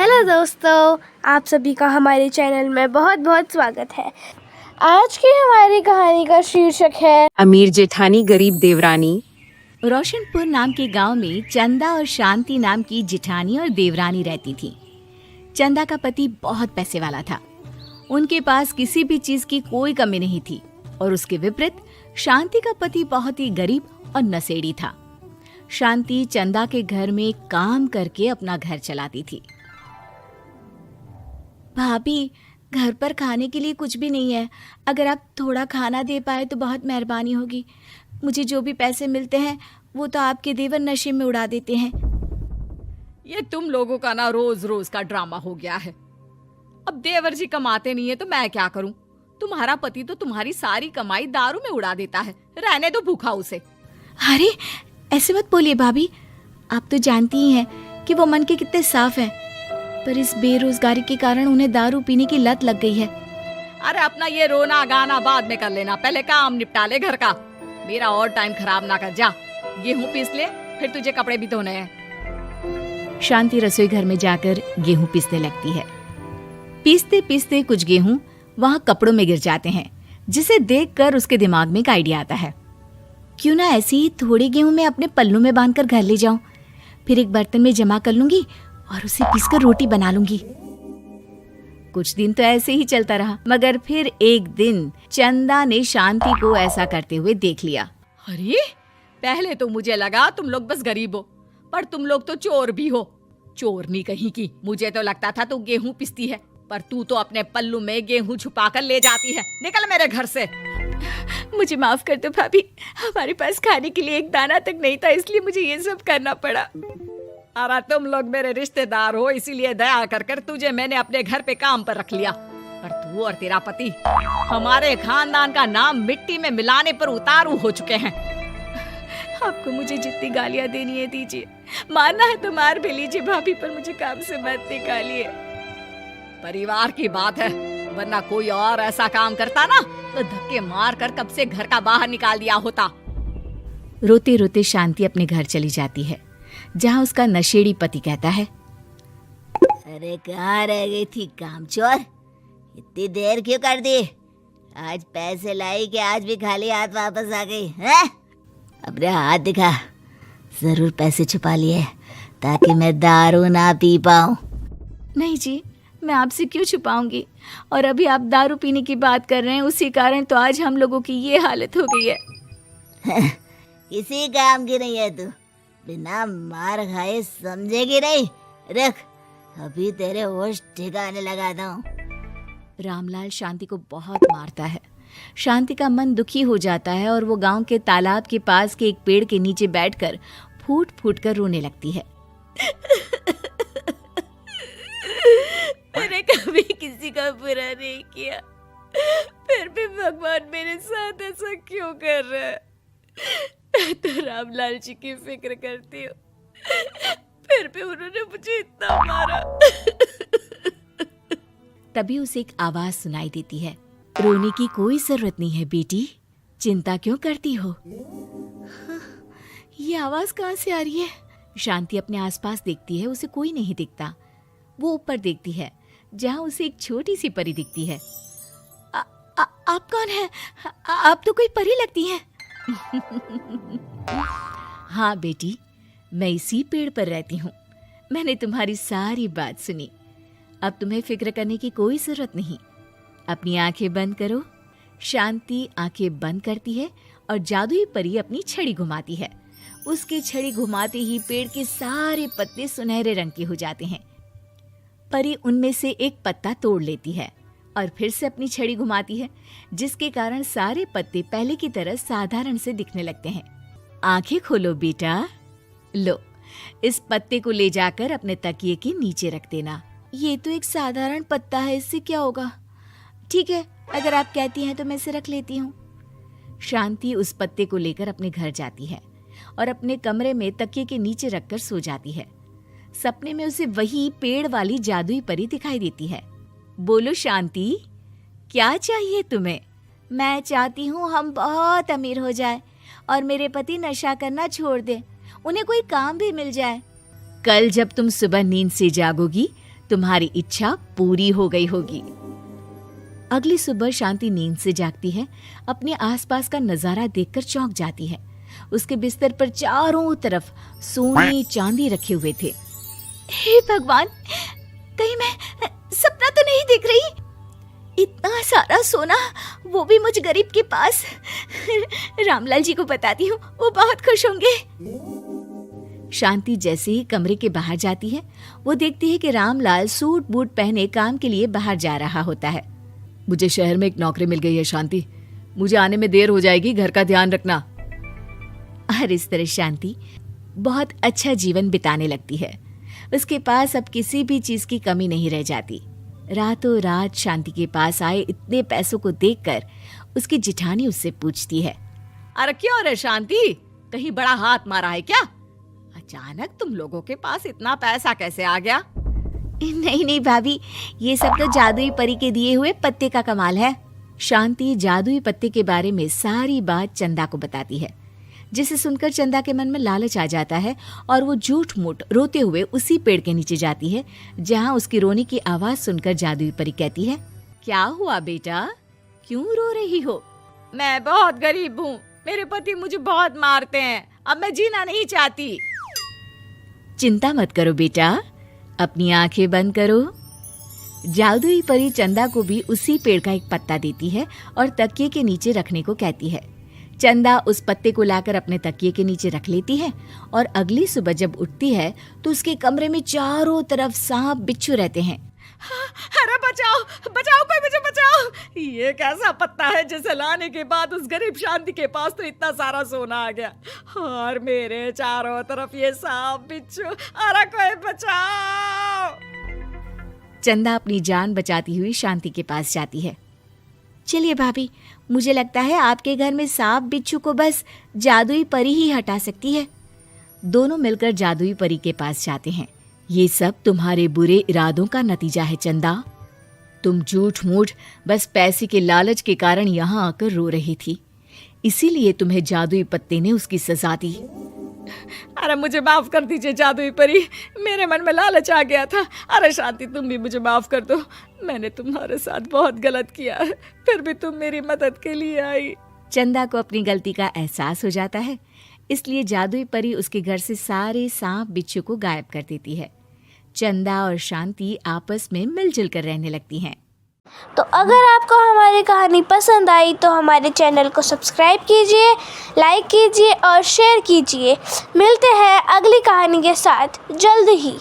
Hello दोस्तों, आप सभी का हमारे चैनल में बहुत बहुत स्वागत है। आज की हमारी कहानी का शीर्षक है अमीर जेठानी गरीब देवरानी। रोशनपुर नाम के गांव में चंदा और शांति नाम की जेठानी और देवरानी रहती थी। चंदा का पति बहुत पैसे वाला था। उनके पास किसी भी चीज की कोई कमी नहीं थी और उसके विपरीत शांति का पति बहुत ही गरीब और नशेड़ी था। शांति चंदा के घर में काम करके अपना घर चलाती थी। भाभी, घर पर खाने के लिए कुछ भी नहीं है। अगर आप थोड़ा खाना दे पाए तो बहुत मेहरबानी होगी। मुझे जो भी पैसे मिलते हैं वो तो आपके देवर नशे में उड़ा देते हैं। ये तुम लोगों का ना रोज रोज का ड्रामा हो गया है। अब देवर जी कमाते नहीं है तो मैं क्या करूं? तुम्हारा पति तो तुम्हारी सारी कमाई दारू में उड़ा देता है। रहने दो भूखा उसे। अरे ऐसे मत बोलिए भाभी, आप तो जानती ही हैं कि वो मन के कितने साफ हैं, पर इस बेरोजगारी के कारण उन्हें दारू पीने की लत लग गई है। अरे अपना ये रोना गाना बाद में कर लेना, पहले काम निपटा ले घर का। मेरा और टाइम खराब ना कर। जा गेहूं पीस ले, फिर तुझे कपड़े भी धोने हैं। शांति रसोई घर में जाकर गेहूं पीसने लगती है। पीसते पीसते कुछ गेहूं वहां कपड़ों में गिर जाते हैं, जिसे देखकर उसके दिमाग में एक आइडिया आता है। क्यों ना ऐसे ही थोड़े गेहूं मैं अपने पल्लू में बांधकर घर ले जाऊं, फिर एक बर्तन में जमा कर लूंगी और उसे पीसकर रोटी बना लूंगी। कुछ दिन तो ऐसे ही चलता रहा, मगर फिर एक दिन चंदा ने शांति को ऐसा करते हुए देख लिया। अरे पहले तो मुझे लगा तुम लोग बस गरीब हो, पर तुम लोग तो चोर भी हो। चोरनी कहीं की। मुझे तो लगता था तू गेहूं पिसती है, पर तू तो अपने पल्लू में गेहूं छुपा कर ले जाती है। निकल मेरे घर से। मुझे माफ कर दो भाभी, हमारे पास खाने के लिए एक दाना तक नहीं था, इसलिए मुझे ये सब करना पड़ा। अरे तुम लोग मेरे रिश्तेदार हो, इसीलिए दया कर कर तुझे मैंने अपने घर पे काम पर रख लिया। पर तू और तेरा पति हमारे खानदान का नाम मिट्टी में मिलाने पर उतारू हो चुके हैं। आपको मुझे जितनी गालियां देनी है दीजिए, मारना है तो मार भी लीजिए भाभी, पर मुझे काम से मत निकालिए। परिवार की बात है, वरना कोई और ऐसा काम करता ना तो धक्के मार कर कब से घर का बाहर निकाल दिया होता। रोते रोते शांति अपने घर चली जाती है, जहाँ उसका नशेड़ी पति कहता है, अरे कहाँ रह गई थी कामचोर? इतनी देर क्यों कर दी? आज पैसे लाई कि आज भी खाली हाथ वापस आ गई हैं? अपने हाथ दिखा। जरूर पैसे छुपा लिए ताकि मैं दारू ना पी पाऊं। नहीं जी, मैं आपसे क्यों छुपाऊंगी, और अभी आप दारू पीने की बात कर रहे हैं, उसी कारण तो आज हम लोगों की ये हालत हो गई है। किसी काम की नहीं है तू, बिना मार खाए समझेगी नहीं। रख, अभी तेरे होश ठिकाने लगाता हूँ। रामलाल शांति को बहुत मारता है। शांति का मन दुखी हो जाता है और वो गांव के तालाब के पास के एक पेड़ के नीचे बैठकर फूट फूट कर रोने लगती है। मैंने कभी किसी का बुरा नहीं किया, फिर भी भगवान मेरे साथ ऐसा क्यों कर रहा है? मैं तो रामलाल जी की फिक्र करती हूँ, फिर भी उन्होंने मुझे इतना मारा। तभी उसे एक आवाज सुनाई देती है, रोने की कोई जरूरत नहीं है बेटी, चिंता क्यों करती हो? ये आवाज कहाँ से आ रही है? शांति अपने आसपास देखती है, उसे कोई नहीं दिखता। वो ऊपर देखती है, जहाँ उसे एक छोटी सी परी दिखती है। आप कौन है? आप तो कोई परी लगती हैं। हाँ बेटी, मैं इसी पेड़ पर रहती हूँ। मैंने तुम्हारी सारी बात सुनी। अब तुम्हें फिक्र करने की कोई जरूरत नहीं। अपनी आंखें बंद करो। शांति आंखें बंद करती है और जादुई परी अपनी छड़ी घुमाती है। उसकी छड़ी घुमाते ही पेड़ के सारे पत्ते सुनहरे रंग के हो जाते हैं। परी उनमें से एक पत्ता तोड़ लेती है और फिर से अपनी छड़ी घुमाती है, जिसके कारण सारे पत्ते पहले की तरह साधारण से दिखने लगते हैं। आंखें खोलो बेटा। लो, इस पत्ते को ले जाकर अपने तकिए के नीचे रख देना। ये तो एक साधारण पत्ता है, इससे क्या होगा? ठीक है, अगर आप कहती हैं तो मैं इसे रख लेती हूँ। शांति उस पत्ते को लेकर अपने घर जाती है और अपने कमरे में तकिए के नीचे रखकर सो जाती है। सपने में उसे वही पेड़ वाली जादुई परी दिखाई देती है। बोलो शांति, क्या चाहिए तुम्हें? मैं चाहती हूँ हम बहुत अमीर हो जाए और मेरे पति नशा करना छोड़ दे, उन्हें कोई काम भी मिल जाए। कल जब तुम सुबह नींद से जागोगी तुम्हारी इच्छा पूरी हो गई होगी। अगली सुबह शांति नींद से जागती है। अपने आसपास का नजारा देखकर चौंक जाती है। उसके बिस्तर पर चारों तरफ सोने चांदी रखे हुए थे। हे भगवान, कहीं मैं सपना तो नहीं देख रही? इतना सारा सोना, वो भी मुझ गरीब के पास। रामलाल जी को बताती हूँ, वो बहुत खुश होंगे। शांति जैसे ही कमरे के बाहर जाती है, वो देखती है कि रामलाल सूट बूट पहने काम के लिए बाहर जा रहा होता है। मुझे शहर में एक नौकरी मिल गई है शांति, मुझे आने में देर हो जाएगी, घर का ध्यान रखना। और इस तरह शांति बहुत अच्छा जीवन बिताने लगती है। उसके पास अब किसी भी चीज की कमी नहीं रह जाती। रातों रात शांति के पास आए इतने पैसों को देखकर उसकी जिठानी उससे पूछती है, अरे क्यों रे शांति, कहीं बड़ा हाथ मारा है क्या? अचानक तुम लोगों के पास इतना पैसा कैसे आ गया? नहीं नहीं भाभी, ये सब तो जादुई परी के दिए हुए पत्ते का कमाल है। शांति जादुई पत्ते के बारे में सारी बात चंदा को बताती है, जिसे सुनकर चंदा के मन में लालच आ जाता है और वो झूठ मूठ रोते हुए उसी पेड़ के नीचे जाती है जहाँ उसकी रोने की आवाज सुनकर जादुई परी कहती है, क्या हुआ बेटा, क्यों रो रही हो? मैं बहुत गरीब हूँ, मेरे पति मुझे बहुत मारते हैं, अब मैं जीना नहीं चाहती। चिंता मत करो बेटा, अपनी आंखें बंद करो। जादुई परी चंदा को भी उसी पेड़ का एक पत्ता देती है और तकिए के नीचे रखने को कहती है। चंदा उस पत्ते को लाकर अपने तकिए के नीचे रख लेती है और अगली सुबह जब उठती है तो उसके कमरे में चारों तरफ सांप बिच्छू रहते हैं। अरे बचाओ बचाओ, कोई मुझे बचाओ, ये कैसा पत्ता है जिसे लाने के बाद उस गरीब शांति के पास तो इतना सारा सोना आ गया और मेरे चारों तरफ ये सांप बिच्छू, अरे कोई बचाओ। चंदा अपनी जान बचाती हुई शांति के पास जाती है। चलिए भाभी, मुझे लगता है आपके घर में सांप बिच्छू को बस जादुई परी ही हटा सकती है। दोनों मिलकर जादुई परी के पास जाते हैं। ये सब तुम्हारे बुरे इरादों का नतीजा है चंदा। तुम झूठ मूठ बस पैसे के लालच के कारण यहाँ आकर रो रही थी, इसीलिए तुम्हें जादुई पत्ते ने उसकी सजा दी। अरे मुझे माफ कर दीजिए जादुई परी, मेरे मन में लालच आ गया था। अरे शांति, तुम भी मुझे माफ कर दो, मैंने तुम्हारे साथ बहुत गलत किया है, फिर भी तुम मेरी मदद के लिए आई। चंदा को अपनी गलती का एहसास हो जाता है, इसलिए जादुई परी उसके घर से सारे सांप बिच्छू को गायब कर देती है। चंदा और शांति आपस में मिलजुल कर रहने लगती हैं। तो अगर आपको हमारी कहानी पसंद आई तो हमारे चैनल को सब्सक्राइब कीजिए, लाइक कीजिए और शेयर कीजिए। मिलते हैं अगली कहानी के साथ जल्द ही।